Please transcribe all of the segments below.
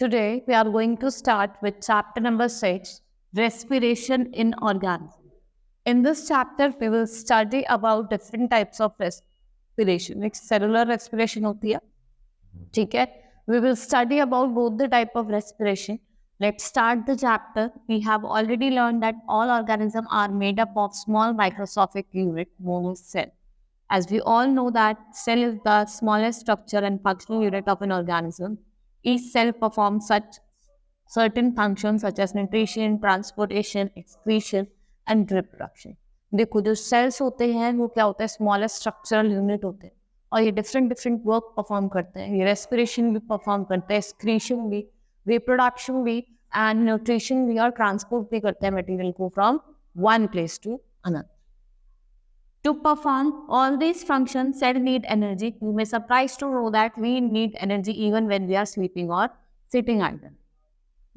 Today we are going to start with chapter number 6, respiration in organisms. In this chapter we will study about different types of respiration. एक cellular respiration होती है, ठीक है? We will study about both the type of respiration. Let's start the chapter. We have already learned that all organisms are made up of small microscopic unit known as cell. As we all know that cell is the smallest structure and functional unit of an organism. Each cell performs certain functions such as nutrition, transportation, excretion and reproduction. देखो जो cells होते हैं वो क्या होता है, smallest structural unit होते हैं और ये different work perform करते हैं. ये respiration भी perform करते हैं, excretion भी, reproduction भी and nutrition भी और transport भी करते हैं material को from one place to another. To perform all these functions, cells need energy. You may be surprised to know that we need energy even when we are sleeping or sitting idle.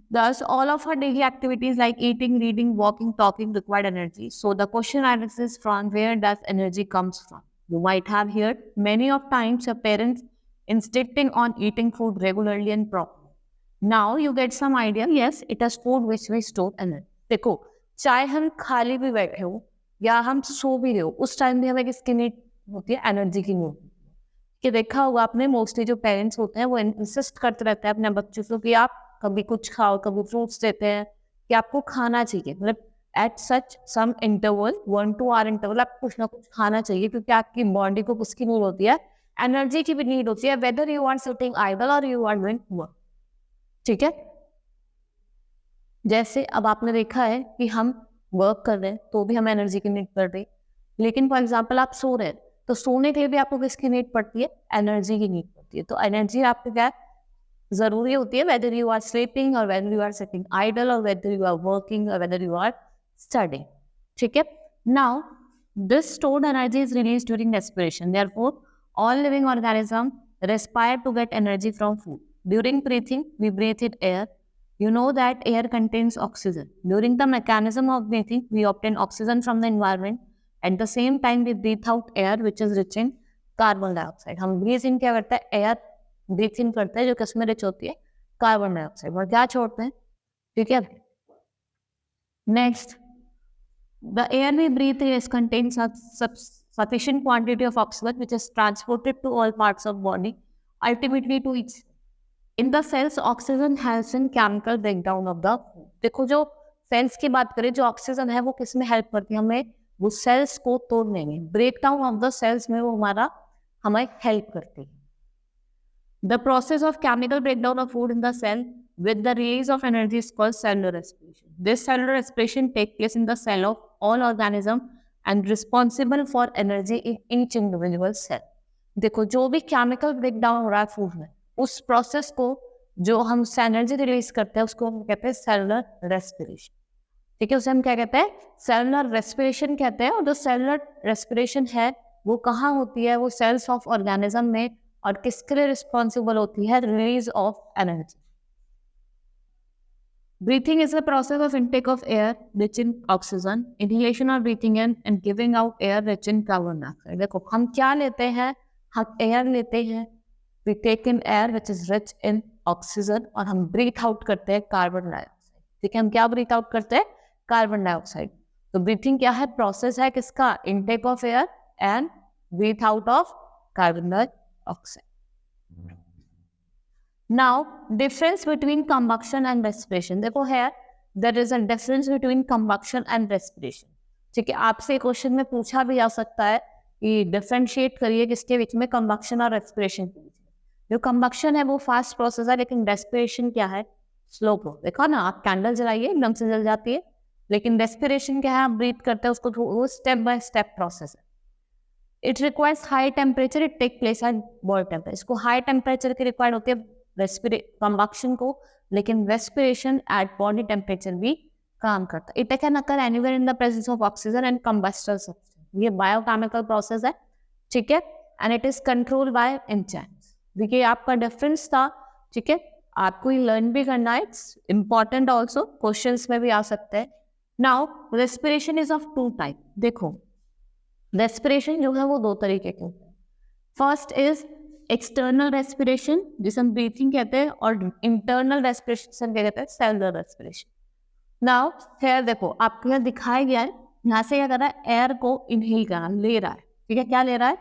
Thus, all of our daily activities like eating, reading, walking, talking require energy. So the question arises from where does energy comes from? You might have heard many of times your parents insisting on eating food regularly and properly. Now you get some idea. Yes, it is food which we store energy. देखो, चाहे हम खाली भी बैठे हो या हम सो भी रहे हो, उस टाइम भी हमें किसकी नीड होती है? एनर्जी की नीड होती है. कि देखा होगा आपने, मोस्टली जो पेरेंट्स होते हैं वो इंसिस्ट करते रहते हैं अपने बच्चों को कि आप कभी कुछ खाओ, कभी फ्रूट्स देते हैं कि आपको खाना चाहिए. मतलब at such some interval 1 to hour interval आप कुछ ना कुछ खाना चाहिए, क्योंकि आपकी बॉडी को किसकी नीड होती है? एनर्जी की भी नीड होती है, whether you are sitting idle और यू आर डूइंग वर्क. ठीक है, जैसे अब आपने देखा है कि हम वर्क कर रहे हैं तो भी हमें एनर्जी की नीड पड़ रही, लेकिन फॉर एग्जांपल आप सो रहे हैं तो सोने के लिए भी आपको किसकी नीड पड़ती है? एनर्जी की नीड पड़ती है. तो एनर्जी आपको क्या जरूरी होती है, वेदर यू आर स्लीपिंग और whether you are sitting idle और वेदर यू आर वर्किंग और वेदर यू आर स्टडिंग. ठीक है, now this stored energy is release during respiration. Therefore all living organism respire to get energy from food. During breathing we breathe in air. You know that air contains oxygen. During the mechanism of breathing, we obtain oxygen from the environment. At the same time, we breathe out air which is rich in carbon dioxide. हम breathe in क्या करते हैं? Air breathe in करते हैं जो किसमें rich होती है? Carbon dioxide. और क्या छोड़ते हैं? ठीक है. Next, the air we breathe in contains sufficient quantity of oxygen which is transported to all parts of body, ultimately to each. In the cells, oxygen helps in chemical breakdown of the food. देखो जो sales की बात करें, जो oxygen है वो किस में हेल्प करती है? हमें वो सेल्स को तोड़ने में, ब्रेकडाउन ऑफ द सेल्स में वो हमें हेल्प करती है. The process of chemical breakdown of food in the cell with the release of energy is called cellular respiration. This cellular respiration takes place in the cell of all organism and responsible for energy in each individual cell. देखो जो भी chemical breakdown हो रहा है food में, उस process को जो हम एनर्जी रिलीज करते हैं उसको हम कहते हैं सेलुलर रेस्पिरेशन. ठीक है, उसे हम क्या कहते हैं? सेलुलर रेस्पिरेशन कहते हैं. और जो सेलुलर रेस्पिरेशन है वो कहाँ होती है? वो सेल्स ऑफ ऑर्गेनिज्म में. और किसके लिए रिस्पॉन्सिबल होती है? Release of energy. Breathing is the process of intake of air rich in oxygen, inhalation or breathing in and giving out air rich in carbon dioxide. देखो हम क्या लेते हैं? हम एयर लेते हैं, we take in air which is rich in oxygen और हम breathe out करते हैं कार्बन डाइऑक्साइड. ठीक है, हम क्या breathe out करते हैं? Carbon dioxide. तो ब्रीथिंग क्या है? प्रोसेस है किसका? Intake of air and breath out of carbon dioxide. Now difference between combustion and respiration. देखो है there is a difference between combustion and respiration. ठीक है, आपसे क्वेश्चन में पूछा भी जा सकता है कि डिफरेंशिएट करिए किसके बीच में? कंबक्शन और रेस्पिरेशन के बीच में. जो कंबक्शन है वो फास्ट प्रोसेस है, लेकिन रेस्पिरेशन क्या है? Slow process. देखो ना, आप कैंडल जलाइए एकदम से जल जाती है, लेकिन रेस्पिरेशन क्या है? आप ब्रीथ करते हैं उसको, वो स्टेप बाय स्टेप प्रोसेस है. It requires high temperature, it take place at body temperature. इसको हाई टेम्परेचर की रिक्वायर्ड होती है कंबक्शन को, लेकिन रेस्पिरेशन एट बॉडी टेम्परेचर भी काम करता है. It can occur anywhere in the presence of oxygen and combustible substance. ये बायोकेमिकल प्रोसेस है. ठीक है, and it is controlled by enzymes. देखिए आपका डिफरेंस था. ठीक है, आपको ये लर्न भी करना है, इट्स इम्पॉर्टेंट ऑल्सो, क्वेश्चंस में भी आ सकते हैं. Now respiration is of 2 type. देखो रेस्पिरेशन जो है वो 2 तरीके के होते हैं. फर्स्ट इज एक्सटर्नल रेस्पिरेशन जिसे हम ब्रीथिंग कहते हैं, और इंटरनल रेस्पिरेशन क्या कहते हैं, सेलुलर रेस्पिरेशन। नाउ हेयर देखो आपको यहाँ दिखाया गया है, यहाँ से क्या कर रहा है, एयर को इनहेल कर रहा है, ले रहा है, ठीक है, क्या ले रहा है,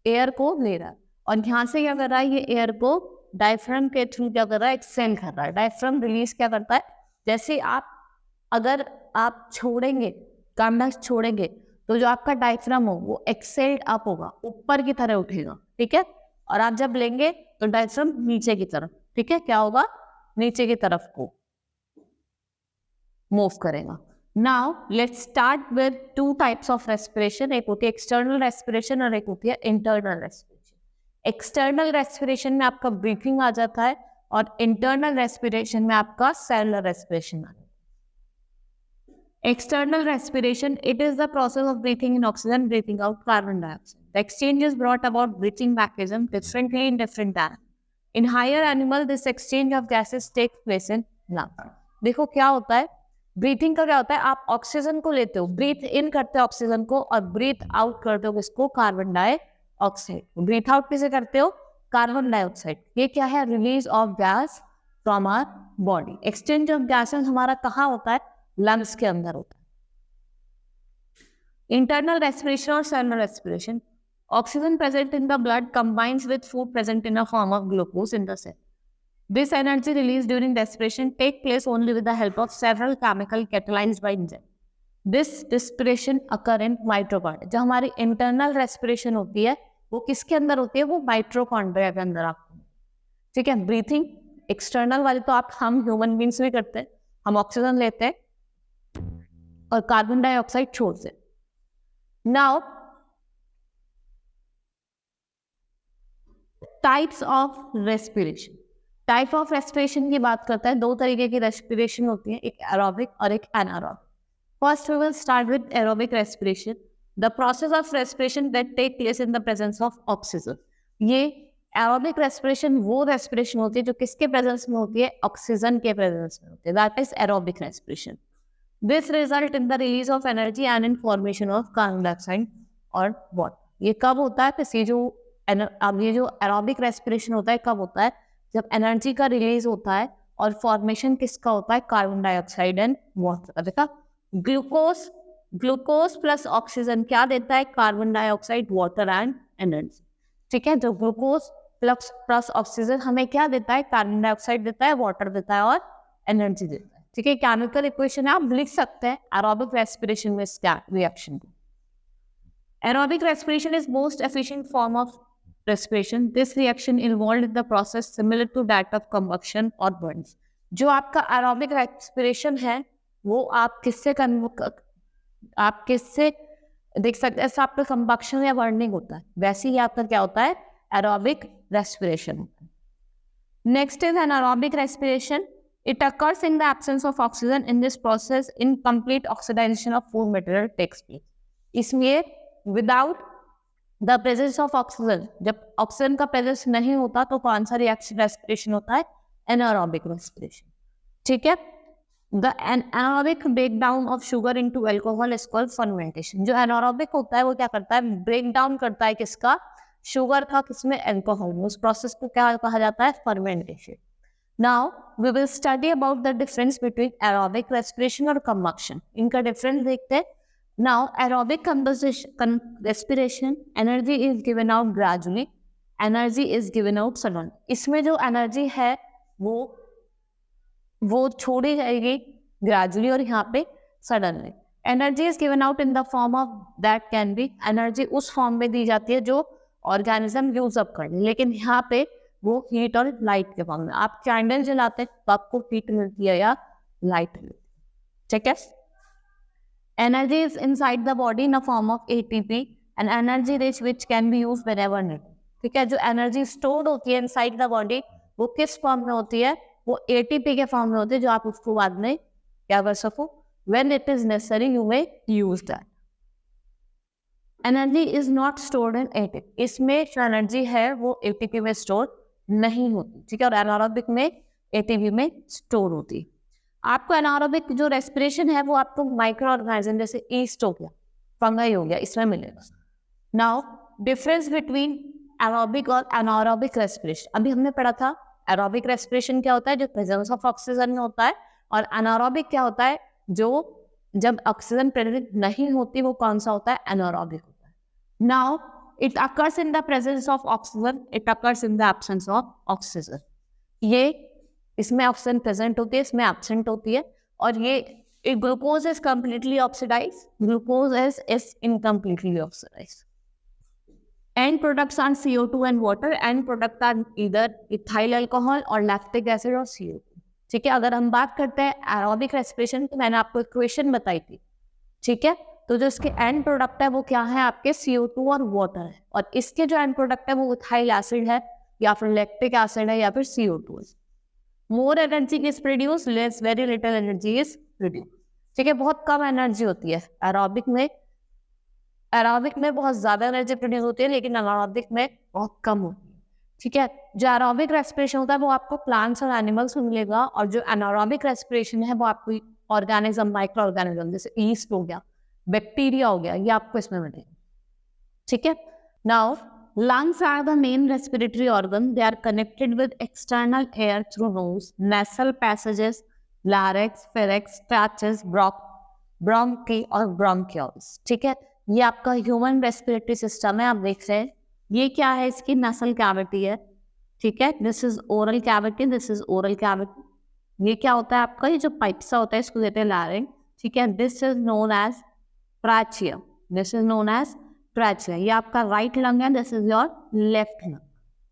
एयर को ले रहा है, और यहाँ से क्या कर रहा है, ये एयर को डायफ्राम के थ्रू क्या कर रहा है, एक्सहेल कर रहा है। डायफ्राम रिलीज क्या करता है, जैसे अगर आप छोड़ेंगे, कार्बन डाइऑक्साइड छोड़ेंगे, तो जो आपका डायफ्राम हो वो एक्सेल्ड अप होगा, ऊपर की तरह उठेगा, ठीक है, और आप जब लेंगे तो डायफ्राम नीचे की तरफ, ठीक है, क्या होगा, नीचे की तरफ को मूव करेगा। Now let's start with two types of respiration, एक होती है एक्सटर्नल रेस्पिरेशन और एक होती है इंटरनल रेस्पिरेशन। एक्सटर्नल रेस्पिरेशन में आपका ब्रीथिंग आ जाता है, और इंटरनल रेस्पिरेशन में आपका सेलुलर रेस्पिरेशन आ जाता है। External respiration, it is the process of breathing in oxygen, breathing out carbon dioxide. The exchange is brought about breathing mechanism differently in different animals. In higher animal, this exchange of gases takes place in lungs. देखो क्या होता है, breathing का क्या होता है, आप oxygen को लेते हो, ब्रीथ इन करते हो ऑक्सीजन को, और ब्रीथ आउट करते हो किसको, कार्बन डाइऑक्साइड। ब्रीथ आउट किसे करते हो, कार्बन डाइऑक्साइड। ये क्या है, release of gas from our body. Exchange of gases हमारा कहाँ होता है, लंग्स के अंदर होता है। इंटरनल रेस्पिरेशन और cellular respiration, oxygen present in the blood combines with food present in a form of glucose in the cell. This energy release during respiration take place only with the help of several chemical catalysed by enzyme. This respiration occur in mitochondria. जो हमारी internal respiration होती है वो किसके अंदर होती है, वो माइटोकॉन्ड्रिया के अंदर आपको, ठीक है। ब्रीथिंग एक्सटर्नल वाली तो हम ह्यूमन बींग्स भी करते हैं, हम ऑक्सीजन लेते हैं और कार्बन डाइऑक्साइड छोड़ते। Now types of respiration, type of respiration की बात करता है। दो तरीके की रेस्पिरेशन होती है, एक एरोबिक और एक anaerobic. First we will start with aerobic respiration, the process of respiration that take place in the presence of oxygen. ये एरोबिक रेस्पिरेशन वो रेस्पिरेशन होती है जो किसके प्रेजेंस में होती है, ऑक्सीजन के प्रेजेंस में होती है, that is aerobic respiration. This result in the release of energy and in formation of carbon dioxide और water। ये कब होता है, ये जो एरोबिक रेस्पिरेशन होता है कब होता है, जब एनर्जी का रिलीज होता है और फॉर्मेशन किसका होता है, कार्बन डाइऑक्साइड एंड वाटर का। देखा, ग्लूकोज प्लस ऑक्सीजन क्या देता है, carbon dioxide, water and energy, ठीक है। जो ग्लूकोज प्लस ऑक्सीजन हमें क्या देता है, कार्बन डाइऑक्साइड देता है, वाटर देता है और एनर्जी देता है, ठीक है। केमिकल इक्वेशन आप लिख सकते हैं एरोबिक रेस्पिरेशन में इस रिएक्शन को। Aerobic respiration is most efficient form of respiration. This reaction involved in the process similar to that of combustion और बर्न्स। जो आपका एरोबिक रेस्पिरेशन है वो आप किससे देख सकते हैं, ऐसा आपका कंबक्शन या बर्निंग होता है, वैसे ही आपका क्या होता है, एरोबिक रेस्पिरेशन होता है। Next is anaerobic respiration. It occurs in the absence of oxygen. In this process, incomplete oxidation of food material takes place. इसलिए without the presence of oxygen, जब ऑक्सीजन का प्रेजेंस नहीं होता तो कौन सा रेस्पिरेशन होता है, एनारोबिक रेस्पिरेशन, ठीक है। The anaerobic breakdown of sugar into alcohol is called fermentation। जो एनारोबिक होता है वो क्या करता है, ब्रेक डाउन करता है किसका, शुगर का, किसमें, एल्कोहल में। उस प्रोसेस को क्या कहा जाता है, fermentation. Now we will study about the difference between aerobic respiration और combustion। इनका difference देखते हैं। Now aerobic respiration, energy is given out gradually, energy is given out suddenly। इसमें जो energy है वो छोड़ी जाएगी gradually और यहाँ पे suddenly। Energy is given out in the form of that can be, energy उस form में दी जाती है जो organism use up कर ले, लेकिन यहाँ पे वो हीट और लाइट के फॉर्म में। आप कैंडल जलाते हैं तो आपको हीट मिलती है या लाइट मिलती है, ठीक है। Energy is inside the body in a form of ATP and energy rich which can be used whenever needed, ठीक है। जो एनर्जी स्टोर्ड होती है इनसाइड द बॉडी वो किस फॉर्म में होती है, वो एटीपी के फॉर्म में होती है, जो आप उसको बाद में क्या कर सको, when it is necessary you may use that. Energy is not stored in ATP. इसमें जो एनर्जी है वो एटीपी में स्टोर नहीं होती, ठीक है, और एनारोबिक में एटीपी में स्टोर होती। आपको एनारोबिक जो रेस्पिरेशन है वो आपको माइक्रो ऑर्गेनिज्म जैसे ईस्ट हो गया, फंगाई हो गया, इसमें मिलेगा। नाउ डिफरेंस बिटवीन एरोबिक और एनारोबिक रेस्पिरेशन। अभी हमने पढ़ा था एरोबिक रेस्पिरेशन क्या होता है, जो प्रेजेंस ऑफ ऑक्सीजन में होता है, और एनारोबिक क्या होता है, जो जब ऑक्सीजन प्रेजेंट नहीं होती, वो कौन सा होता है, एनारोबिक होता है। Now it occurs in the presence of oxygen, it occurs in the absence of oxygen. ये इसमें ऑक्सीजन प्रेजेंट होती है, इसमें एब्सेंट होती है, और ये glucose is completely oxidise, glucose is incompletely oxidise. End products are CO2 and water. End product are either ethyl alcohol और lactic acid और CO2। ठीक है, अगर हम बात करते हैं एरोबिक रेस्पिरेशन, तो मैंने आपको इक्वेशन बताई थी। ठीक है, तो जो इसके एंड प्रोडक्ट है वो क्या है, आपके CO2 और वाटर है, और इसके जो एंड प्रोडक्ट है वो इथाइल एसिड है, या फिर लैक्टिक एसिड है, या फिर CO2 है। More energy is produce, less very little energy is produce. ठीक है, बहुत कम एनर्जी होती है एरोबिक में, एरोबिक में बहुत ज्यादा एनर्जी प्रोड्यूस होती है, लेकिन एनारोबिक में बहुत कम होती है। ठीक है, जो एरोबिक रेस्पिरेशन होता है वो आपको प्लांट्स और एनिमल्स में मिलेगा, और जो एनारोबिक रेस्पिरेशन है वो आपको ऑर्गेनिज्म, माइक्रो ऑर्गेनिज्म जैसे ईस्ट हो गया, बैक्टीरिया हो गया, ये आपको इसमें मिलेगा। ठीक है, now lungs are the main respiratory organ. They are connected with external air through nose, nasal passages, larynx, pharynx, trachea, bronchi और bronchioles। ठीक है, ये आपका ह्यूमन रेस्पिरेटरी सिस्टम है, आप देख रहे हैं। ये क्या है, इसकी नसल कैविटी है। ठीक है, this is oral cavity, this is oral cavity. ये क्या होता है आपका, ये जो पाइप सा होता है इसको कहते हैं लैरिंक्स। ठीक है, this is known as trachea, this is known as trachea. ये आपका राइट लंग है, this is your left lung.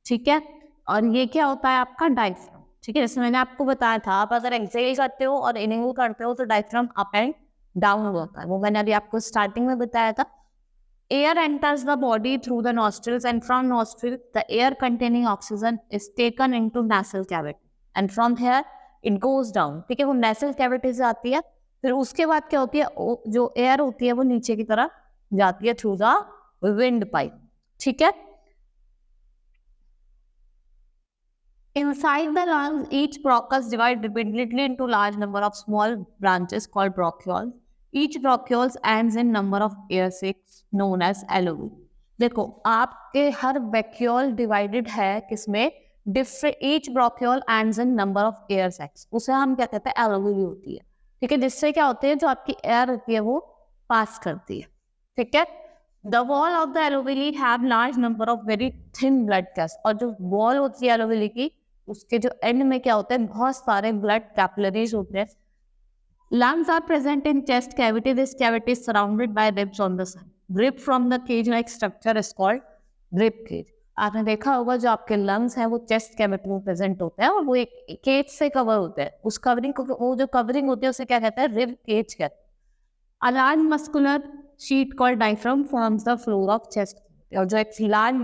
ठीक है, और ये क्या होता है आपका डायफ्राम। ठीक है, जैसे मैंने आपको बताया था, आप अगर एक्सहेल करते हो और इनहेल करते हो तो डायफ्राम अप एंड डाउन होता है, वो मैंने अभी आपको स्टार्टिंग में बताया था। Air enters the body through the nostrils, and from nostril the air containing oxygen is taken into nasal cavity, and from here it goes down. ठीक है, वो नेसल कैविटी से आती है, फिर उसके बाद क्या होती है, जो एयर होती है वो नीचे की तरफ जाती है थ्रू द विंड पाइप। ठीक है, inside the lungs, each bronchus divides repeatedly into large number of small branches called bronchioles. Each bronchiole ends in number of air sacs known as alveoli. देखो, आपके हर ब्रैकियोल डिवाइडेड है किसमें, different, each bronchiole ends in number of air sacs, उसे हम क्या कहते हैं, alveoli होती है। ठीक है, जिससे क्या होते हैं, जो आपकी एयर होती है वो पास करती है। ठीक है, the wall of the alveoli have large number of very thin blood caps, और जो वॉल होती है एल्वेओली की, उसके जो एंड में क्या होता है, बहुत सारे ब्लड कैपिलरीज होते हैं। Lungs are present in chest cavity. This cavity is surrounded by ribs on the side. Rib from the cage-like structure is called rib cage. आपने देखा होगा जो आपके लंग्स हैं वो चेस्ट कैविटी में प्रेजेंट होते हैं, और वो एक केज से कवर होते हैं। उस कवरिंग को, वो जो कवरिंग होती है उसे क्या कहते हैं, रिब केज कहते हैं। A large muscular sheet called diaphragm forms the floor of chest. और जो एक लार्ज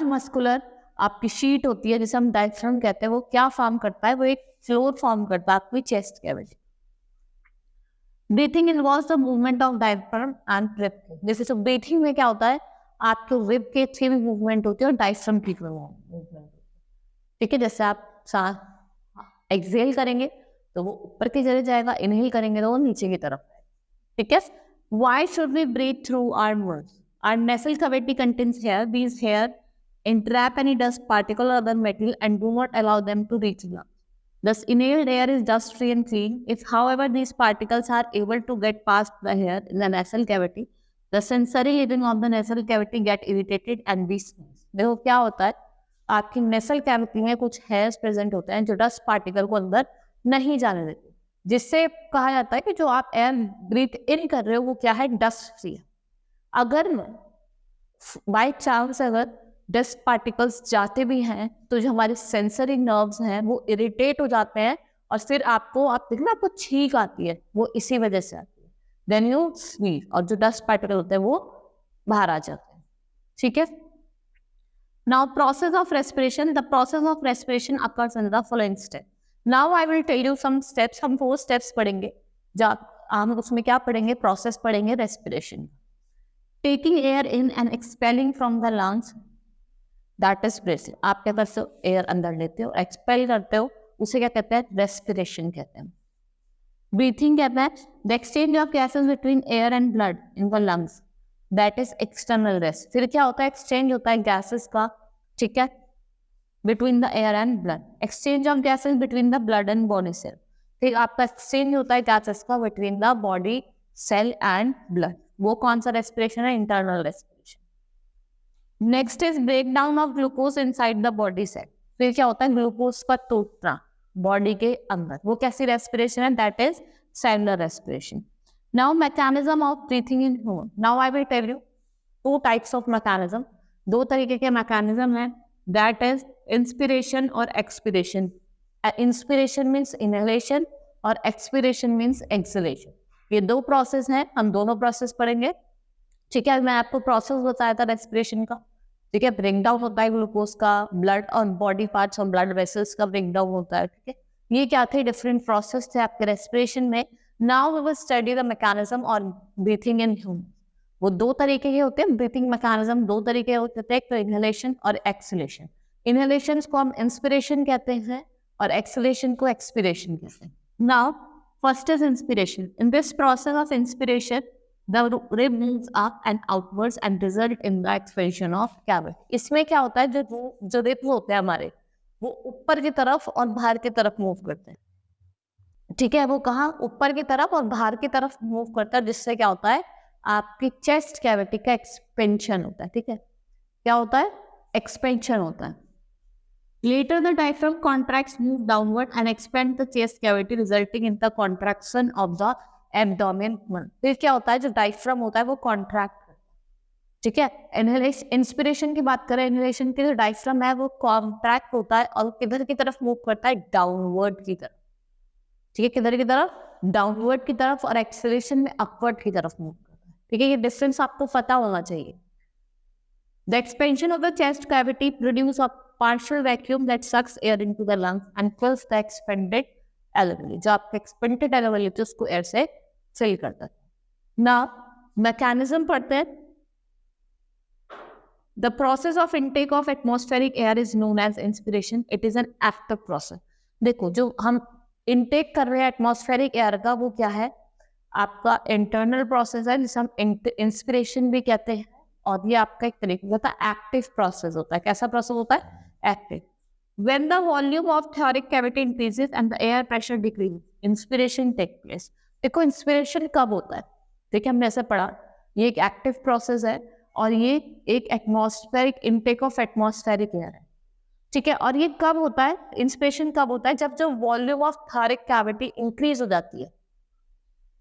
मस्कुलर आपकी शीट होती है जिसे हम डायफ्राम कहते हैं, वो क्या फॉर्म करता है, वो एक फ्लोर फॉर्म करता है आपकी chest cavity. Breathing involves the movement of diaphragm and rib cage. जैसे तो ब्रीथिंग में क्या होता है, आपके रिब केज की भी मूवमेंट होती है और डायफ्राम की भी मूवमेंट होती है। ठीक है, जैसे आप एक्सहेल करेंगे तो वो ऊपर की तरफ जाएगा, इनहेल करेंगे तो वो नीचे की तरफ। ठीक है, why should we breathe through our nose? Our nasal cavity contains hair. These hair entrap any dust particle or other metal and do not allow them to reach the lungs. Thus, inhaled air is dust-free and clean. If, however, these particles are able to get past the hair in the nasal cavity, the sensory living of the nasal cavity get irritated and be sneeze. देखो क्या होता है, आपकी nasal cavity में कुछ hairs present होते हैं जो dust particle को अंदर नहीं जाने देते, जिससे कहा जाता है कि जो आप एयर ब्रीथ इन कर रहे हो वो क्या है, डस्ट फ्री है। अगर बाई चांस अगर डस्ट पार्टिकल्स जाते भी हैं तो जो हमारे सेंसरी नर्व्स हैं वो इरिटेट हो जाते हैं, और फिर आपको, आप देखना आपको छींक आती है, वो इसी वजह से आती है। देन यू स्नीज, और जो डस्ट पार्टिकल होते हैं वो बाहर आ जाते हैं। ठीक है, now process of respiration. The process of respiration occurs in the following step. Now I will tell you some steps. हम 4 स्टेप्स पढ़ेंगे, हम उसमें क्या पढ़ेंगे, प्रोसेस पढ़ेंगे respiration. Taking air in and expelling from the lungs, that is breathing. आप क्या करते हो, एयर अंदर लेते हो, एक्सपेल करते हो, उसे क्या कहते हैं, रेस्पिरेशन कहते हैं। ब्रीथिंग कहते हैं the exchange of gases between air and blood in the lungs, that is external rest. फिर क्या होता है, एक्सचेंज होता है गैसेस का, ठीक है, between the air and blood, exchange of gases between the blood and body cell. फिर आपका एक्सचेंज होता है गैसेस का between the body cell and blood, वो कौन सा रेस्पिरेशन है, internal respiration. Next is break down of glucose inside the body cell. फिर क्या होता है, ग्लूकोज का टूटना बॉडी के अंदर, वो कैसी रेस्पिरेशन है, that is cellular respiration. Now mechanism of breathing in human, now I will tell you two types of mechanism, दो तरीके के मैकेनिज्म है, दैट इज इंस्पिरेशन और एक्सपिरेशन। इंस्पिरेशन मीन्स इनहेलेशन और एक्सपिरेशन मीन्स एक्सहेलेशन। ये दो process हैं, हम दोनों प्रोसेस पढ़ेंगे, ठीक है। मैं आपको प्रोसेस बताया था रेस्पिरेशन का, ठीक है, ब्रेक डाउन होता है ग्लूकोज का, ब्लड और बॉडी पार्ट्स और ब्लड वेसल्स का ब्रेक डाउन होता है, ठीक है। ये क्या थे, डिफरेंट प्रोसेस थे आपके रेस्पिरेशन में। Now we will study the mechanism और ब्रीथिंग इन ह्यूमन। वो दो तरीके के होते हैं, ब्रीथिंग मैकेनिज्म दो तरीके होते हैं, एक तो इनहेलेशन और एक्सहेलेशन। इनहेलेशन को हम इंस्पिरेशन कहते हैं और एक्सहेलेशन को एक्सपिरेशन कहते हैं। Now first is inspiration. In this process of inspiration the rib moves up and outwards and result in the expansion of cavity। इसमें क्या होता है, जो रिब होते हैं हमारे, वो ऊपर की तरफ और बाहर की तरफ मूव करते हैं, ठीक है। वो कहाँ, ऊपर की तरफ और बाहर की तरफ मूव करता है, जिससे क्या होता है, आपकी चेस्ट कैविटी का एक्सपेंशन होता है, ठीक है। क्या होता है, एक्सपेंशन होता है। Later the diaphragm contracts, move downward and expand the chest cavity, resulting in the contraction of the abdomen. फिर क्या होता है, जो डायफ्राम होता है वो कॉन्ट्रैक्ट करता है, ठीक है। इनहेलेशन, इंस्पिरेशन की बात करें, इनहेलेशन के जो डायफ्राम है वो कॉन्ट्रैक्ट होता है और किधर की तरफ मूव करता है, डाउनवर्ड की तरफ, ठीक है, किधर की तरफ, डाउनवर्ड की तरफ, और एक्सेलेरेशन में अपवर्ड की तरफ मूव करता है, ठीक है। ये डिफरेंस आपको पता होना चाहिए। The expansion of the chest cavity produce a partial vacuum that sucks air into the lungs and fills the expanded alveoli। जो आपका expanded alveoli है उसको एयर से फिल करता है। ना मैकेनिज्म पढ़ते हैं। The process of intake of atmospheric air is known as inspiration. It is an active process। देखो, जो हम इनटेक कर रहे हैं एटमॉस्फेरिक एयर का, वो क्या है, आपका इंटरनल प्रोसेस है, जिसे हम इंस्पिरेशन भी कहते हैं, और ये आपका एक तरीके का एक्टिव प्रोसेस होता है। कैसा प्रोसेस होता है, active. When the volume of thoracic cavity increases and the air pressure decreases, inspiration takes place। देखो इंस्पिरेशन कब होता है, देखिए हमने ऐसे पढ़ा, ये एक एक्टिव प्रोसेस है और ये एक atmospheric intake of atmospheric air है, ठीक है। और ये कब होता है, इंस्पिरेशन कब होता है, जब जो वॉल्यूम ऑफ थॉरिक कैविटी इंक्रीज हो जाती है,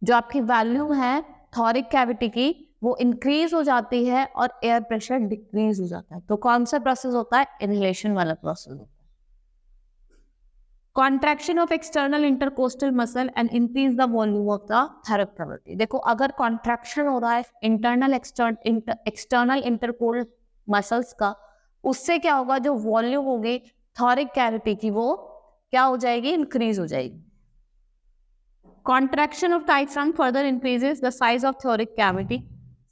जो आपकी वॉल्यूम है थॉरिक कैविटी की वो इंक्रीज हो जाती है और एयर प्रेशर डिक्रीज हो जाता है। तो कौन सा प्रोसेस होता है, इनहेलेशन वाला प्रोसेस होता है। Contraction of external intercostal muscle and increase the volume of the thoracic cavity. देखो, अगर कॉन्ट्रैक्शन हो रहा है इंटरनल एक्सटर्नल इंटरकोस्टल मसल्स का, उससे क्या होगा, जो वॉल्यूम होगी थॉरिक कैविटी की वो क्या हो जाएगी, इंक्रीज हो जाएगी। Contraction of diaphragm further increases the size of thoracic cavity.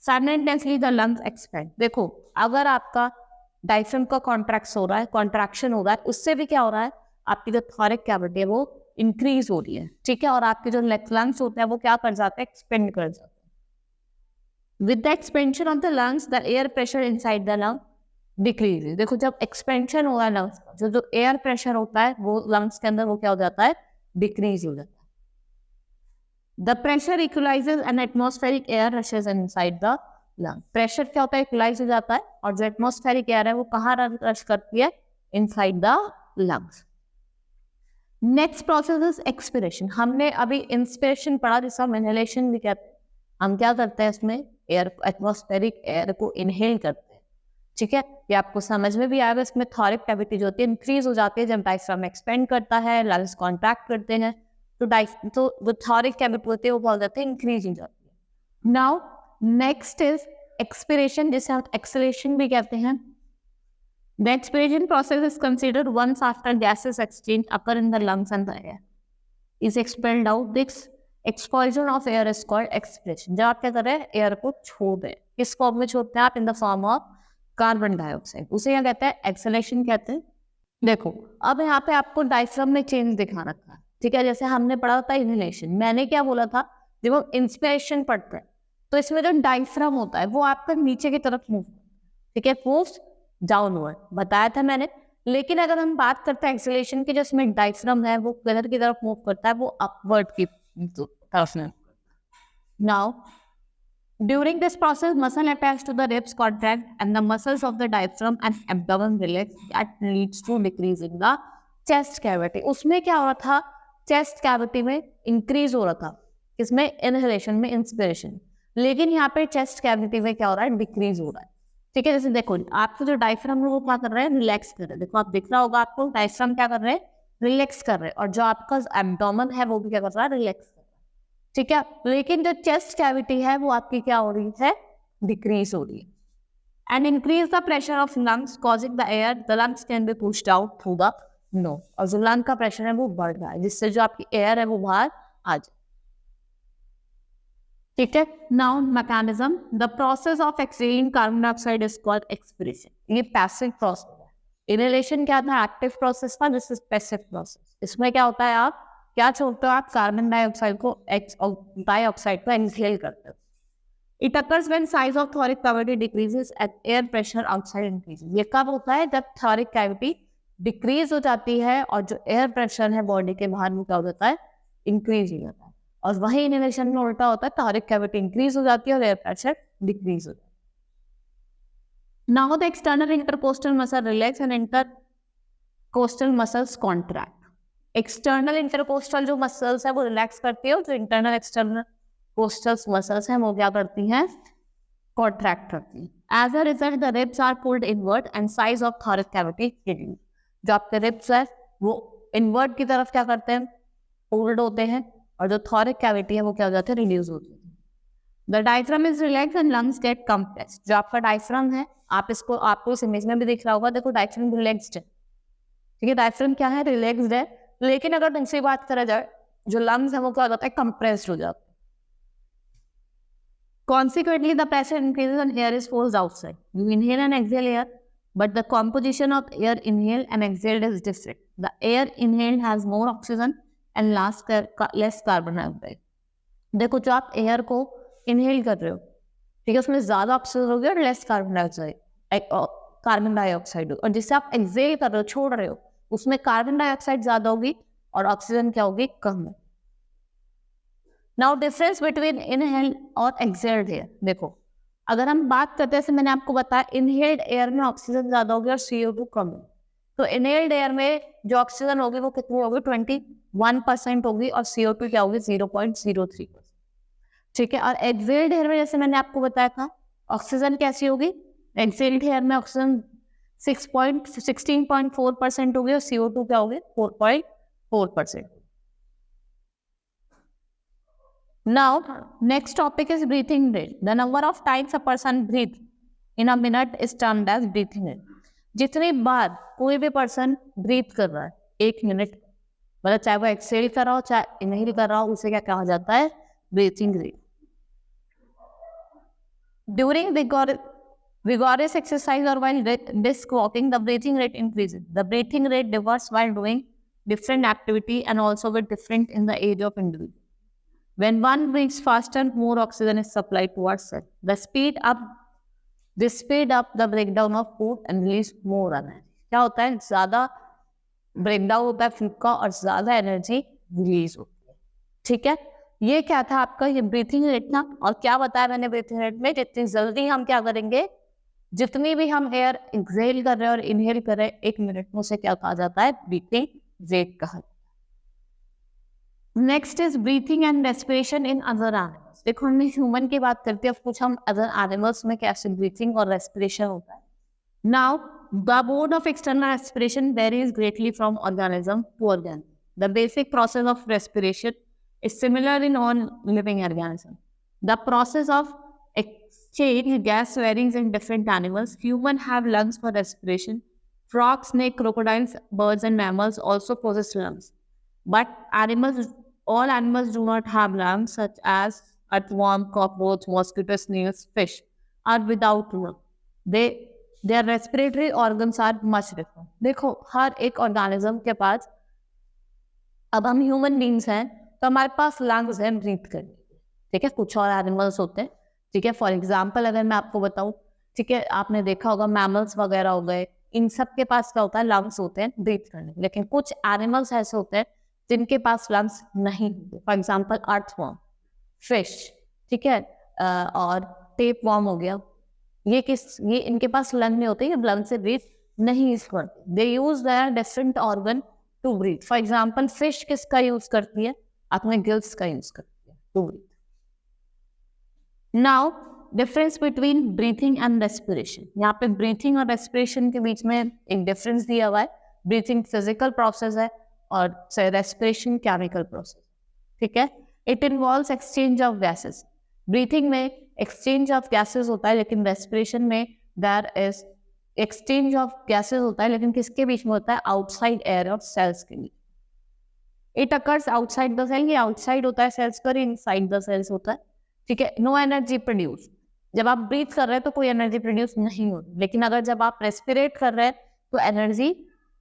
Simultaneously the lungs expand। देखो, अगर आपका डायफ्राम का कॉन्ट्रैक्शन हो रहा है, कॉन्ट्रैक्शन हो रहा है, उससे भी क्या हो रहा है, आपकी जो थॉरिक कैविटी है वो इंक्रीज हो रही है, ठीक है। और आपके जो लंग्स होते हैं वो क्या कर जाते हैं, एक्सपेंड कर जाते हैं। With the expansion of the lungs the air pressure inside the lung decrease. देखो, जब एक्सपेंशन हो रहा है लंग्स का, जो एयर प्रेशर होता है वो लंग्स के अंदर वो क्या हो जाता है, डिक्रीज हो जाता है। The pressure equalizes and atmospheric air rushes inside the lung। Pressure क्या होता है, इक्वलाइज हो जाता है, और जो एटमॉस्फेरिक एयर है वो कहाँ रश करती है, inside the lungs. Next process is expiration. हमने अभी इंस्पिरेशन पढ़ा, जिसका हम इनहेलेशन भी कहते हैं। हम क्या करते हैं, इसमें एयर, एटमॉस्फेरिक एयर को इनहेल करते हैं, ठीक है। ये आपको समझ में भी आएगा। इसमें थॉरिक कैविटी जो होती है इंक्रीज हो जाती है जब डायफ्राम एक्सपेंड करता है, लंग्स कॉन्ट्रैक्ट करते हैं, तो जो थॉरिक कैविटी होती है वो बोल जाते हैं इंक्रीज हो जाती है। नाउ नेक्स्ट इज एक्सपिरेशन, जिसे हम एक्सहेलेशन भी कहते हैं। The expiration process is considered once after gases exchange occur in the lungs and the air is expelled out. This exposure of air is called expiration. जब आप क्या कर रहे हैं, एयर को छोड़ रहे हैं, किस फॉर्म में छोड़ते हैं आप, in the form of carbon dioxide, उसे क्या कहते हैं, एक्सहेलेशन कहते हैं। देखो, अब यहाँ पे आपको डायफ्राम में चेंज दिखा रखा है, ठीक है, जैसे हमने पढ़ा था इनहेलेशन, मैंने क्या बोला था, जब हम इंस्पिरेशन पढ़ते हैं तो इसमें जो डायफ्राम होता है वो आपका नीचे की तरफ मूव, ठीक है, मूव्स डाउनवर्ड, बताया था मैंने। लेकिन अगर हम बात करते हैं एक्सहेलेशन की, जो इसमें डायफ्राम है वो किधर की तरफ मूव करता है, वो अपवर्ड की तरफ में। Now during this process, muscle attached to the ribs contract and the muscles of the diaphragm and abdomen relax. That leads to decreasing the chest cavity. उसमें क्या हो रहा था, chest cavity में increase हो रहा था, इसमें inhalation में inspiration, लेकिन यहाँ पे chest cavity में क्या हो रहा है, decrease हो रहा है। ठीक है, जैसे देखो आपको जो डायफ्राम है वो क्या कर रहे हैं, रिलैक्स कर रहे हैं। देखो आप दिख रहा होगा आपको डायफ्राम क्या कर रहे हैं, रिलैक्स कर रहे हैं, और जो आपका एब्डोमेन है वो भी क्या कर रहा है, रिलैक्स। ठीक है, लेकिन जो चेस्ट कैविटी है वो आपकी क्या हो रही है, डिक्रीज हो रही है। And increase the pressure of lungs causing the air, the lungs can be pushed out through the nose, और जो लंग का प्रेशर है वो बढ़ रहा है, जिससे जो आपकी एयर है वो बाहर आ जाए। ठीक है, now mechanism, the process of exhaling carbon dioxide is called expiration. ये पैसिव प्रोसेस है। इनहेलेशन क्या था, एक्टिव प्रोसेस था, दिस इज पैसिव प्रोसेस। इसमें क्या होता है, आप क्या छोड़ते हो, आप कार्बन डाइऑक्साइड को एक्सहेल करते हो। It occurs when size of thoracic cavity decreases and air pressure outside increases. ये कब होता है, जब थोरिक कैविटी डिक्रीज हो जाती है और जो एयर प्रेशर है बॉडी के बाहर में क्या हो जाता है, इंक्रीज हो जाता है। और वही इनहेलेशन में उल्टा होता है, थोरिक कैविटी इंक्रीज हो जाती है और एयर प्रेशर डिक्रीज हो जाता है। Now the external intercostal muscle relax and intercostal muscles contract. External intercostal जो मसल्स है वो रिलैक्स करती है, और जो इंटरनल एक्सटर्नल कोस्टल मसल्स हैं वो क्या करती हैं, कॉन्ट्रैक्ट करती हैं। As a result the ribs are pulled inward and size of thoracic cavity reduce. जो आपके रिब्स है वो इनवर्ड की तरफ क्या करते हैं, पुल्ड होते हैं, और जो थोरिक कैविटी है वो क्या हो जाते हैं, रिड्यूस होती है। The diaphragm is relax and lungs get compressed. जो आपका डायफ्राम है, आप इसको आपको इस इमेज में भी दिख रहा होगा, देखो डायफ्राम रिलैक्स्ड है। ठीक है, डायफ्राम क्या है, रिलैक्स्ड है। लेकिन अगर दूसरी बात करा जाए, जो लंग्स है वो क्या हो जाता है, कंप्रेस्ड हो जाता है। Consequently, the pressure increases and air is forced outside. You inhale and exhale air, but the composition of air inhaled and exhaled is different. The air inhaled has more oxygen and less carbon dioxide. देखो जो आप air को inhale कर रहे हो, ठीक है, उसमें ज्यादा ऑक्सीजन होगी और लेस कार्बन डाइऑक्साइड, और जिससे आप एक्सेल कर रहे हो, छोड़ रहे हो, उसमें कार्बन डाइऑक्साइड ज्यादा होगी और ऑक्सीजन क्या होगी, कम है। नाउ डिफरेंस बिटवीन इनहेल्ड और एक्सहेल्ड एयर। देखो अगर हम बात करते हैं, जैसे मैंने आपको बताया, इनहेल्ड एयर में ऑक्सीजन ज्यादा होगी और CO2 कम है। तो इनहेल्ड एयर में जो ऑक्सीजन होगी वो कितनी होगी, 21% होगी, और CO2 क्या होगी, 0.03%। ठीक है, और एक्सहेल्ड एयर में जैसे मैंने आपको बताया था, ऑक्सीजन कैसी होगी, एक्सहेल्ड एयर में ऑक्सीजन 16.4% होगी और CO2 क्या होगी, 4.4%। Now, next topic is breathing rate. The number of times a person breathes in a minute is termed as breathing rate. जितनी बार कोई भी पर्सन ब्रीथ कर रहा है एक मिनट, मतलब चाहे वो एक्सेल कर रहा हो चाहे इनहेल कर रहा हो, उसे क्या कहा जाता है, breathing rate. During vigorous exercise or while brisk walking, the breathing rate increases. The breathing rate differs while doing different activity and also with different in the age of individual. When one breathes faster, more oxygen is supplied towards cell. This speed up the breakdown of food and release more energy. क्या होता है, ज्यादा breakdown होता है food का और ज्यादा energy release होती है। ठीक है, ये क्या था आपका, ये ब्रीथिंग रेट था। और क्या बताया मैंने ब्रीथिंग रेट में, जितनी जल्दी हम क्या करेंगे, जितनी भी हम एयर एक्सहेल कर रहे हैं और इनहेल कर रहे हैं, एक मिनट में उसे क्या कहा जाता है, ब्रीथिंग रेट कहा। Next is breathing and respiration in other animals. देखो हमने ह्यूमन की बात करते हैं, कुछ हम अदर एनिमल्स में कैसे ब्रीथिंग और रेस्पिरेशन होता है। Now the mode of external respiration varies greatly from organism to organism. The basic process of respiration is similar in all living organism. The process of exchange gas varies in different animals. Humans have lungs for respiration. Frogs, snakes, crocodiles, birds and mammals also possess lungs. But all animals do not have lungs, such as earthworm, cockroach, mosquito, snails, fish are without lungs. Their respiratory organs are much different. देखो हर एक organism के पास अब हम human beings हैं तो हमारे पास lungs हैं breathe करने के, ठीक है। कुछ और एनिमल्स होते हैं, ठीक है। फॉर एग्जाम्पल अगर मैं आपको बताऊं, ठीक है, आपने देखा होगा मैमल्स वगैरह हो गए, इन सब के पास क्या होता है, लंग्स होते हैं ब्रीथ करने के। लेकिन कुछ एनिमल्स ऐसे होते हैं जिनके पास लंग्स नहीं होते। फॉर एग्जाम्पल अर्थवर्म, फिश, ठीक है, और टेप वॉर्म हो गया। ये इनके पास लंग नहीं होते, ये लंग से ब्रीथ नहीं यूज करते। They use their different organ to breathe. For example fish किसका यूज करती है, अपने गिल्स का यूज करती है to breathe. Now difference between breathing and respiration. यहाँ पे ब्रीथिंग और रेस्पिरेशन के बीच में एक डिफरेंस दिया हुआ है। ब्रीथिंग फिजिकल प्रोसेस है और रेस्पिरेशन केमिकल प्रोसेस, ठीक है। It involves exchange of gases. Breathing में एक्सचेंज ऑफ गैसेस होता है, लेकिन रेस्पिरेशन में there is exchange of gases होता है, लेकिन किसके बीच में होता है, आउटसाइड एयर और सेल्स के बीच। It occurs outside the cell, ये आउटसाइड होता है सेल्स का, इनसाइड द सेल्स होता है, ठीक है। No energy produce. जब आप ब्रीथ कर रहे हैं तो कोई एनर्जी प्रोड्यूस नहीं हो रही, लेकिन अगर जब आप रेस्पिरेट कर रहे हैं तो एनर्जी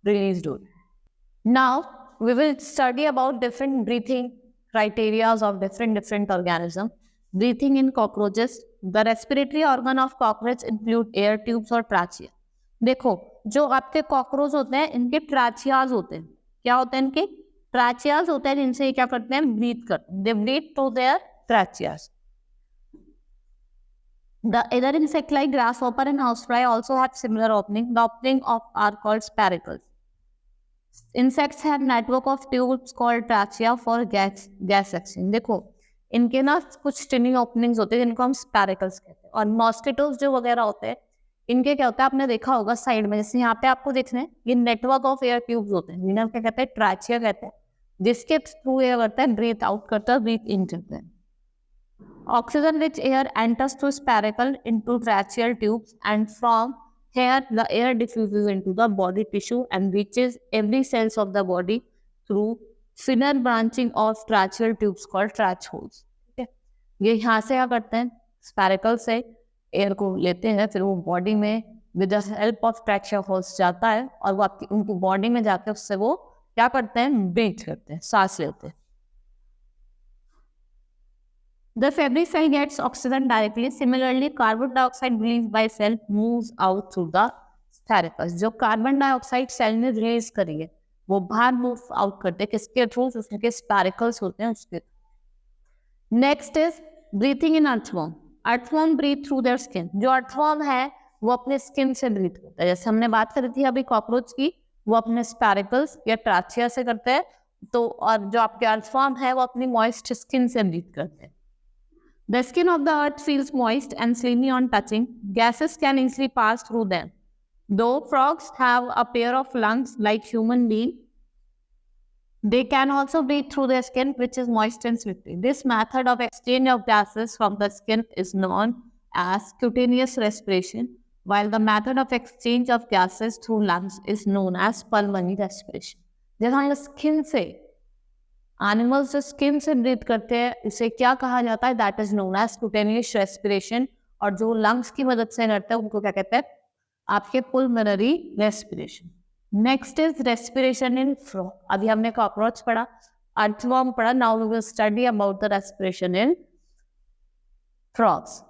रिलीज हो रही है। Now we will study about different breathing criterias of different organism. Breathing in cockroaches. The respiratory organ of cockroach include air tubes और trachea. देखो, जो आपके कॉकरोच होते हैं इनके ट्राचियाज होते हैं। क्या होते हैं इनके? ट्राचियाज होते हैं, जिनसे क्या करते हैं, ब्रीथ करते हैं। They breathe through their tracheas. The other insect like grasshopper and housefly also have similar opening. The opening of are called spiracles. Insects have network of tubes called trachea for gas exchange. देखो, इनके ना कुछ टिनी openings होते हैं जिनको हम स्पैरिकल्स कहते हैं। और मॉस्किटोज जो वगैरह होते हैं, इनके क्या होता है, आपने देखा होगा साइड में, जैसे यहाँ पे आपको देख रहे हैं, ये नेटवर्क ऑफ एयर ट्यूब्स होते हैं, जिन्हें क्या कहते हैं, ट्रैचिया कहते हैं, जिसके थ्रू एयर करता है, ब्रीथ आउट करता है, ब्रीथ इन करता है। Oxygen rich air enters through spiracle into tracheal tubes, and from here the air diffuses into the body tissue and reaches every cells of the body through thinner branching of tracheal tubes called trach holes. ठीक है, ये यहाँ से क्या करते हैं, spherical से air को लेते हैं, फिर वो बॉडी में with the help of tracheal holes जाता है, और वो आपकी उनकी बॉडी में जाके उससे वो क्या करते हैं, ब्रीथ करते हैं, सांस लेते हैं। The every cell gets oxygen directly. Similarly, carbon dioxide released by cell moves out through the spiracles. जो कार्बन डाइऑक्साइड सेल ने रिलीज करी है वो बाहर मूव आउट करते हैं, किसके थ्रू, उसके स्पैरिकल्स होते हैं उसके। Next is breathing in earthworm. Earthworm breathe through their skin. जो अर्थवर्म है वो अपने स्किन से ब्रीथ करता है। जैसे हमने बात करी थी अभी कॉकरोच की, वो अपने स्पैरिकल्स या ट्राचिया से करते हैं, तो और जो आपके अर्थवर्म है वो अपनी मॉइस्ट स्किन से ब्रीथ करते हैं। The skin of the earth feels moist and slimy on touching. Gases can easily pass through them. Though frogs have a pair of lungs like human being, they can also breathe through their skin, which is moist and slippery. This method of exchange of gases from the skin is known as cutaneous respiration, while the method of exchange of gases through lungs is known as pulmonary respiration. जहाँ skin से animals जो skin से breathe करते हैं, इसे क्या कहा जाता है, that is known as cutaneous respiration. और जो लंग्स की मदद से करते हैं उनको क्या कहते हैं, आपके pulmonary respiration. Next is respiration in frog. अभी हमने कॉकरोच पढ़ा, अर्थवर्म पढ़ा, now we will study about the respiration in frogs.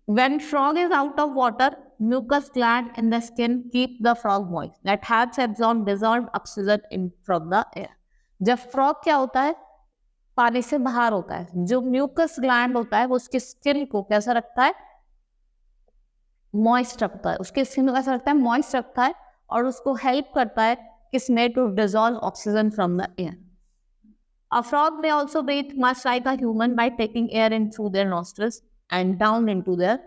When frog is out of water, mucus gland in the skin keep the frog moist that helps absorb dissolved oxygen in from the air. जब frog क्या होता है, पानी से बाहर होता है, जो म्यूकस ग्लैंड होता है वो उसकी स्किन को कैसा रखता है, मॉइस्ट रखता है, उसके स्किन को कैसा रखता है, मॉइस्ट रखता है, और उसको हेल्प करता है किसमें, to dissolve oxygen from the air. A frog may also breathe much like a human by taking air in through their nostrils and down into their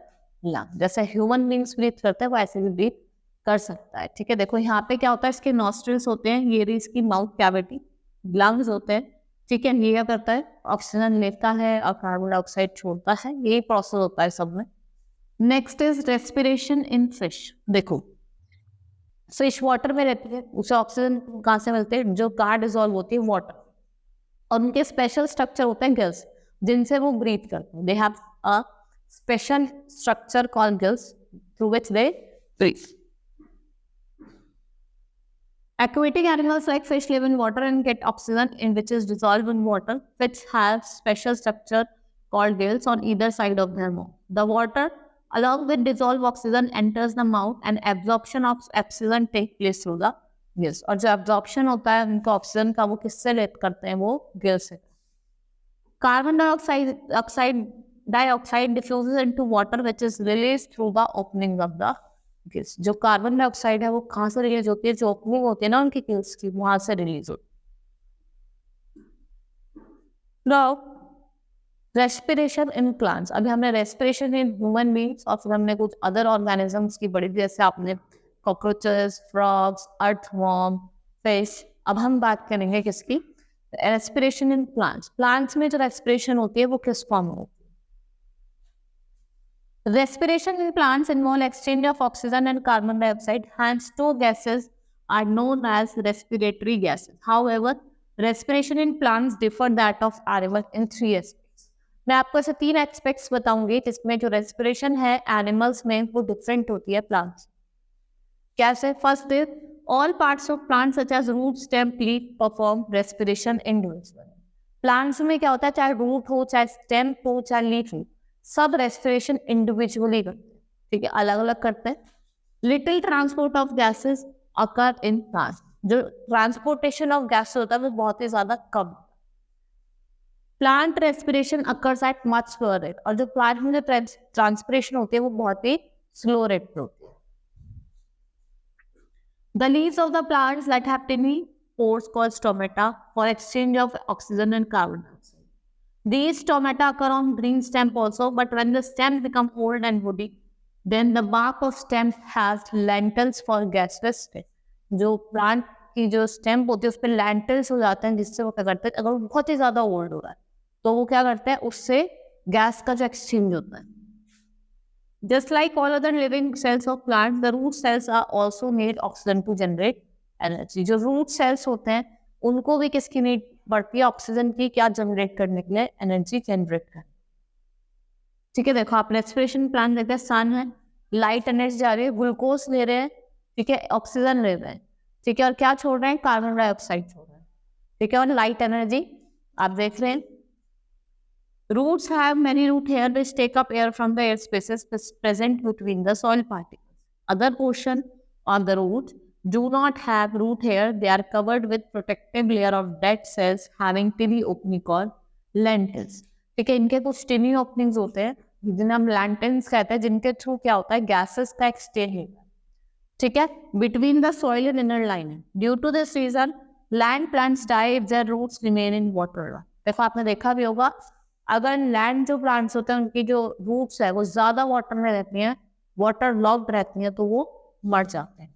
lungs. जैसे ह्यूमन बींग्स ब्रीथ करते हैं वो ऐसे भी breathe कर सकता है। ठीक है, देखो यहाँ पे क्या होता है, इसके नॉस्ट्रिल्स होते हैं, ये रही इसकी माउथ कैविटी, लंग्स होते हैं। ठीक है, ये क्या करता है, ऑक्सीजन लेता है और कार्बन डाइऑक्साइड छोड़ता है, यही प्रोसेस होता है सब में। Next is respiration in fish. देखो फिश वाटर में रहती है, उसे ऑक्सीजन कहाँ से मिलते हैं, जो कार डिजॉल्व होती है वाटर, और उनके स्पेशल स्ट्रक्चर होते हैं गिल्स, जिनसे वो ब्रीथ करते हैं। They have a special structure called gills through which they breathe. Aquatic animals like fish live in water and get oxygen in which is dissolved in water, which have special structure called gills on either side of their mouth. The water along with dissolved oxygen enters the mouth and absorption of oxygen take place through the gills. और जो absorption होता है उनको oxygen का वो किससे late करते हैं, वो गिल्स से. Carbon dioxide diffuses into water which is released through the opening of the gills. जो कार्बन डाइऑक्साइड है वो कहाँ से रिलीज होती है, जो ओपनिंग होती है ना उनकी गिल्स की, वहां से रिलीज होती है. Now respiration in plants. अभी हमने रेस्पिरेशन इन ह्यूमन बींग्स और फिर हमने कुछ अदर ऑर्गेनिजम्स की बड़ी, जैसे आपने कॉकरोचेस, फ्रॉग्स, अर्थवॉर्म, फिश. अब हम बात करेंगे किसकी, रेस्पिरेशन इन प्लांट्स. प्लांट्स में जो रेस्पिरेशन होती है वो किस फॉर्म में होती है. Respiration in plants involve exchange of oxygen and carbon dioxide. Hence, two gases are known as respiratory gases. However, respiration in plants differ that of animals in three aspects. मैं आपको ऐसे 3 एस्पेक्ट्स बताऊंगी जिसमें जो respiration है animals में वो different होती है प्लांट्स. कैसे? First is all parts of plants such as root, stem, leaf perform respiration individually. Plants में क्या होता है, चाहे रूट हो, चाहे स्टेम हो, चाहे लीफ हो, सब रेस्पिरेशन इंडिविजुअली करते हैं. ठीक है, अलग अलग करते हैं. Little transport of gases occur in plants. जो ट्रांसपोर्टेशन ऑफ गैस होता है वो बहुत ही ज्यादा कम. Plant respiration occurs at much slower rate. और जो प्लांट में ट्रांसपिरेशन होती है वो बहुत ही स्लो रेट पे होती है. The leaves of the plants that have tiny pores called stomata for exchange of oxygen and carbon dioxide. These stomata occur on green stem also, but when the stem become old and woody, then the bark of stem has lentils for gaseous state. जो plant की जो stem होती है उस पर लैंटल्स हो जाते हैं, जिससे वो क्या करते हैं, अगर वो बहुत ही ज्यादा ओल्ड हो रहा है तो वो क्या करते हैं, उससे गैस का जो एक्सचेंज होता है. Just like all other living cells of plants, the root cells are also need oxygen to generate energy. जो root cells होते हैं उनको भी किसकी नीड बढ़ती है, ऑक्सीजन की, क्या जनरेट करने के लिए, एनर्जी जनरेट करने. ठीक है, देखो आप रेस्पिरेशन प्लांट देखते हैं, सन है, लाइट एनर्जी जा रही है, ग्लूकोज ले रहे हैं, ठीक है, ऑक्सीजन ले रहे हैं, ठीक है, और क्या छोड़ रहे हैं, कार्बन डाइऑक्साइड छोड़ रहे हैं. ठीक है, और लाइट एनर्जी आप देख रहे हैं. Roots have many root hairs which take up air from the air spaces present between the soil particles. Other portion of the roots do not have root hair. They are covered with protective layer of dead cells having tiny opening called lentils. ठीक है, इनके कुछ tiny openings होते हैं जिन्हें हम lentils कहते हैं, जिनके थ्रू क्या होता है, गैसेस का एक्सचेंज होता है. ठीक है, between the soil and inner lining. Due to this reason, land plants die if their roots remain in water. देखो आपने देखा भी होगा, अगर लैंड जो प्लांट्स होते हैं उनकी जो रूट्स है वो ज्यादा वाटर में रहती हैं, वाटर लॉक्ड रहती हैं, तो वो मर जाते हैं.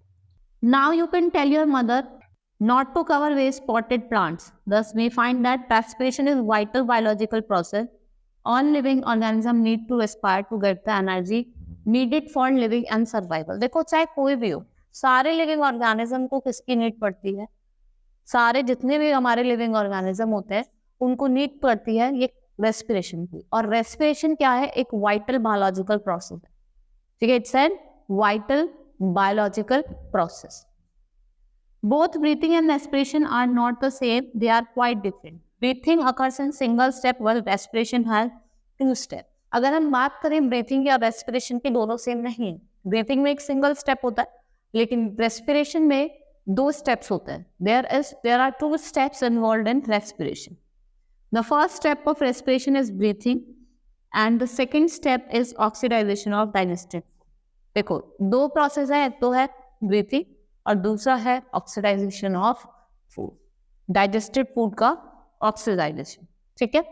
Now you can tell your mother not to cover waste spotted plants. Thus we find that respiration is vital biological process. All living organism need to respire to get the energy needed for living and survival. देखो चाहे कोई भी हो, सारे living organism को किसकी need पड़ती है, सारे जितने भी हमारे लिविंग ऑर्गेनिज्म होते हैं उनको नीड पड़ती है ये रेस्पिरेशन की. और रेस्पिरेशन क्या है, एक वाइटल बायोलॉजिकल प्रोसेस है. ठीक है, it's an vital biological process. Both breathing and respiration are not the same, they are quite different. Breathing occurs in single step while respiration has 2 step. अगर हम बात करें ब्रीथिंग या रेस्पिरेशन की, दोनों सेम नहीं है. ब्रीथिंग में एक सिंगल स्टेप होता है, लेकिन रेस्पिरेशन में 2 स्टेप्स होते हैं. There are 2 steps involved in respiration. The first step of respiration is breathing and the second step is oxidization of digested food. देखो 2 प्रोसेस है, एक तो है breathing और दूसरा है oxidization of food, digested food का oxidization. ठीक है,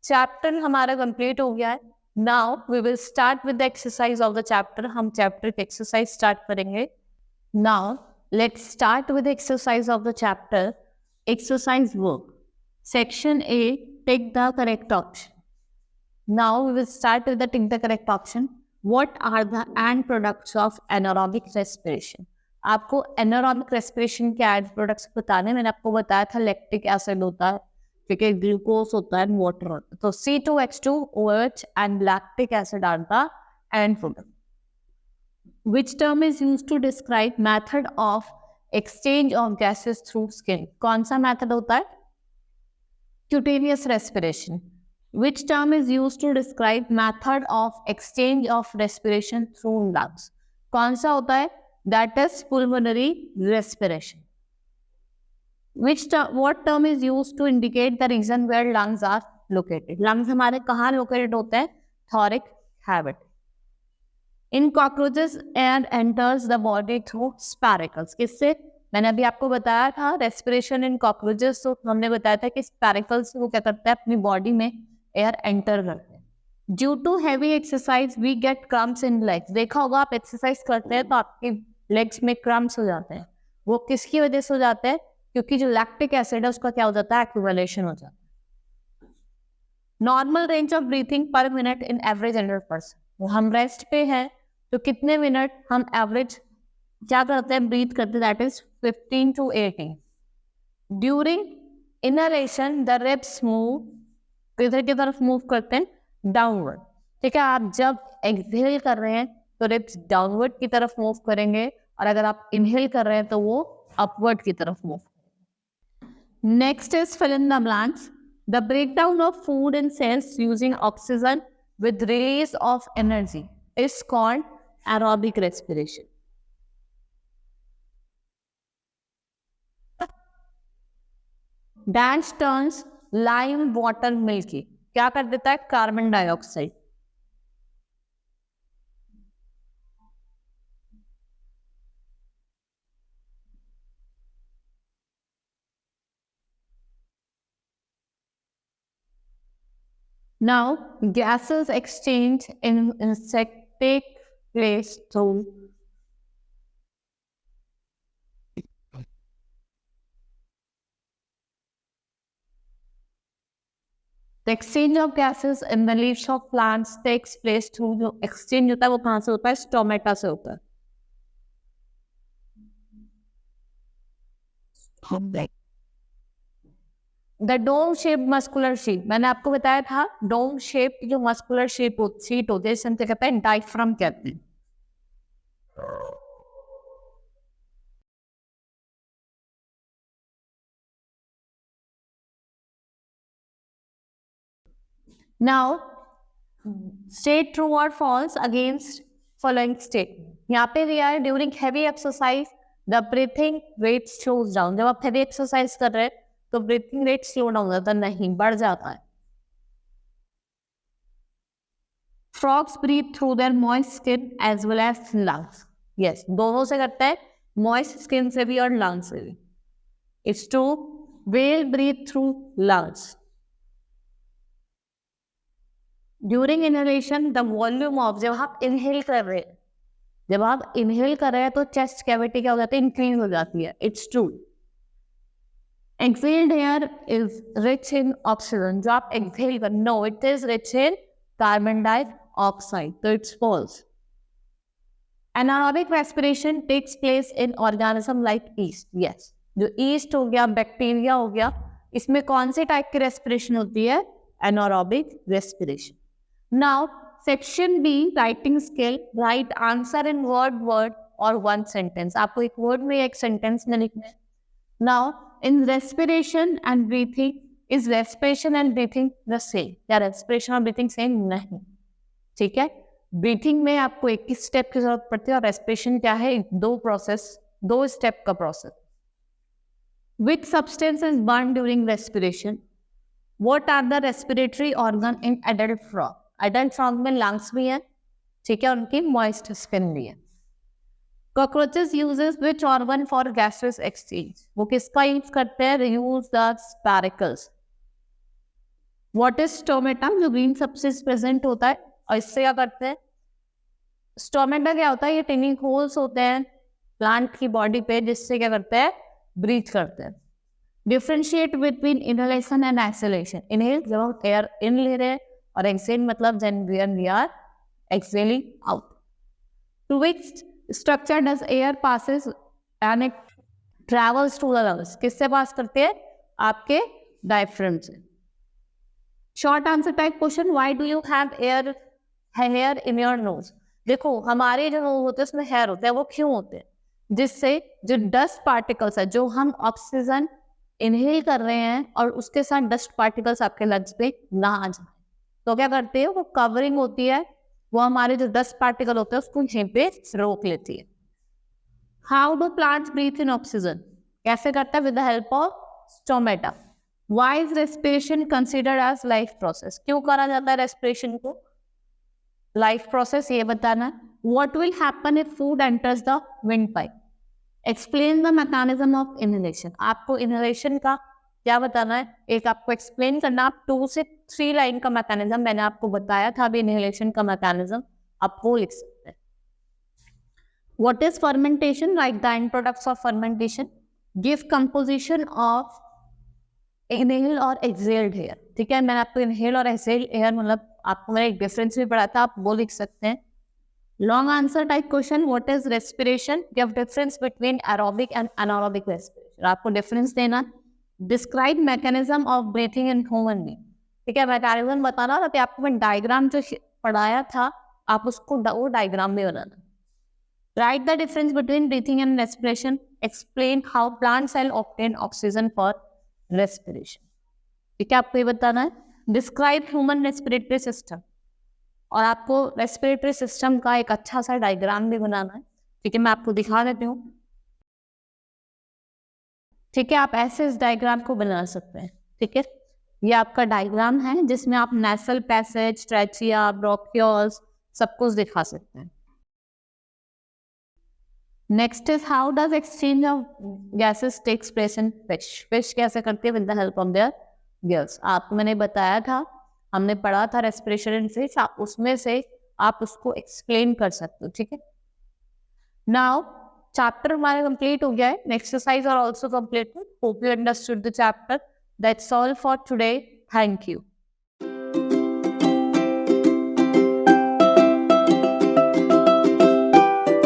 चैप्टर हमारा कंप्लीट हो गया है. Now we will start with the exercise of the chapter. हम चैप्टर की एक्सरसाइज स्टार्ट करेंगे. Now let's start with exercise of the chapter. Exercise work. Section A, take the correct option. Now we will start with the take the correct option. What are the end products of anaerobic respiration? आपको anaerobic respiration के end products बताने. मैंने आपको बताया था lactic acid होता है, ठीक है, ग्लूकोज होता है, वाटर होता है. तो C2H2OH and lactic acid are the end product. Which term is used to describe method of exchange of gases through skin. कौन सा method होता है? Cutaneous respiration. Which term is used to describe method of exchange of respiration through lungs? कौन सा होता है? That is pulmonary respiration. What term is used to indicate the region where lungs are located? Lungs हमारे कहाँ located होते हैं? Thoracic cavity. In cockroaches, air enters the body through spiracles. किससे? मैंने अभी आपको बताया था रेस्पिरेशन इन कॉकरोचेस, तो हमने बताया था कि स्पैरिकल्स वो क्या करते हैं, अपनी बॉडी में एयर एंटर करते हैं. Due to heavy exercise we get cramps in legs. देखा होगा आप एक्सरसाइज करते हैं तो आपकी लेग्स में क्रम्स हो जाते हैं. वो किसकी वजह से हो जाते हैं? क्योंकि जो लैक्टिक एसिड है उसका क्या हो जाता है? एक्यूमुलेशन हो जाता है. नॉर्मल रेंज ऑफ ब्रीथिंग पर minute in average adult person. हम रेस्ट पे हैं तो कितने मिनट हम एवरेज क्या करते हैं? ब्रीथ करते हैं. That is 15 to 18. During inhalation the ribs move, किधर की तरफ मूव करते हैं? डाउनवर्ड. ठीक है, आप जब एक्सहेल कर रहे हैं तो रिब्स डाउनवर्ड की तरफ मूव करेंगे, और अगर आप इनहेल कर रहे हैं तो वो अपवर्ड की तरफ move. Next is fill in the blanks. The breakdown of food in cells using oxygen with release of energy is called aerobic respiration. Dance turns lime water milky. क्या कर देता है? Carbon dioxide. Now, gases exchange in insect take place through the exchange of gases in the leaves of plants takes place through. जो exchange होता है वो कहाँ से होता है? स्टोमेटा से होता है. The dome shape muscular sheet, मैंने आपको बताया था डोम शेप जो मस्कुलर शीट होती है इसे कहते हैं डायफ्राम कहते हैं. नाउ स्टेट ट्रू और फॉल्स अगेंस्ट फॉलोइंग स्टेटमेंट. यहाँ पे दिया है during heavy exercise the breathing rate slows down. जब आप हैवी एक्सरसाइज कर रहे हैं तो ब्रीथिंग रेट स्लो डाउन हो जाता है? नहीं, बढ़ जाता है. Frogs breathe through their moist skin as well as lungs. Yes, दोनों से करते हैं, मॉइस्ट स्किन से भी और लंग्स से भी. It's true. Whale breathe through lungs. During inhalation the volume of, जब आप इनहेल कर रहे हैं तो चेस्ट कैविटी क्या हो जाती है? इंक्रीज हो जाती है. It's true. Exhaled air is rich in oxygen. जो आप exhale कर, no, it is rich in carbon dioxide. So it's false. Anaerobic respiration takes place in organism like yeast. Yes. जो yeast हो गया, बैक्टीरिया हो गया, इसमें कौन से टाइप की रेस्पिरेशन होती है? Anaerobic respiration. Now, section B, writing skill. Write answer in word or one sentence. आपको एक word में एक sentence में लिखना है. Now, in respiration and breathing, is respiration and breathing the same? क्या respiration और breathing same? नहीं. ठीक है, breathing में आपको 21 स्टेप की जरूरत पड़ती है और respiration क्या है? दो स्टेप का process. Which substance is burned during respiration? What are the respiratory organ in adult frog? Adult frog में lungs भी है, ठीक है, उनकी moist skin भी है. Cockroaches uses which organ for gaseous exchange? वो किसका यूज करते हैं? Use the spiracles. What is stomata? जो ग्रीन सबस्टेंस प्रेजेंट होता है, और इससे क्या करते हैं? स्टोमेटा क्या होता है? ये टिनी होल्स होते हैं प्लांट की बॉडी पे, जिससे क्या करते हैं? ब्रीथ करते हैं. Differentiate between inhalation and exhalation. Inhale जब हम एयर इन ले रहे हैं, और एक्सहेल मतलब when we are exhaling out. To which structure does air passes and it travels to the lungs? किससे पास करते हैं? आपके डायफ्राम से. Short answer type question. Why do you have here in your nose? देखो, हमारे जो knows होते हैं उसमें हेयर होते हैं, वो क्यों होते हैं? जिससे जो डस्ट पार्टिकल्स है, जो हम ऑक्सीजन इनहेल कर रहे हैं और उसके साथ डस्ट पार्टिकल्स आपके लंग्स पे ना आ जाए, तो क्या करते हैं, वो कवरिंग होती है, वो हमारे जो डस्ट पार्टिकल होते हैं उसको यहीं पे रोक लेती है। How do plants breathe in oxygen? कैसे करता है? With the help of stomata. Why is respiration considered as life process? क्यों करा जाता है रेस्पिरेशन को लाइफ प्रोसेस? ये बताना है। What will happen if food enters the wind pipe? Explain the mechanism of inhalation. आपको इनहेलेशन का क्या बताना है, एक आपको एक्सप्लेन करना। आप 2 से 3 लाइन का मैकेनिज्म मैंने आपको बताया था अभी इनहेलेशन का मैकेनिज्म, आप वो लिख सकते हैं। What is fermentation? Right the end products of fermentation. Give composition of inhale और एक्सहेल्ड एयर। ठीक है, मैंने आपको इनहेल और एक्सहेल्ड एयर मतलब आपको मैंने एक डिफरेंस भी पढ़ा था, आप वो लिख सकते हैं। Long answer type question, what is respiration? Give difference between aerobic and anaerobic respiration. आपको डिफरेंस देना। Describe mechanism of breathing in human being. ठीक है, मैकेनिज्म बताना था, आपको मैं डायग्राम जो पढ़ाया था आप उसको वो डायग्राम में बनाना। Write the difference between breathing and respiration. Explain how plant cell obtain oxygen for respiration. ठीक है, आपको ये बताना है। डिस्क्राइब ह्यूमन रेस्पिरेटरी सिस्टम, और आपको रेस्पिरेटरी सिस्टम का एक अच्छा सा डायग्राम भी बनाना है। ठीक है, मैं आपको दिखा देती हूँ। ठीक है, आप ऐसे इस डायग्राम को बना सकते हैं। ठीक है, ये आपका डायग्राम है जिसमें आप नेसल पैसेज, ट्रैचिया, ब्रोंकियोल्स सब कुछ दिखा सकते हैं। Next is how does exchange of gases takes place in fish? Fish कैसे करती है? With the help of their gills. आपको मैंने बताया था, हमने पढ़ा था रेस्पिरेशन इन फिश, आप उसमें से आप उसको एक्सप्लेन कर सकते हो। ठीक है, नाउ चैप्टर हमारा कंप्लीट हो गया है, exercise are also completed. Hope you understood the chapter. That's all for today, thank you.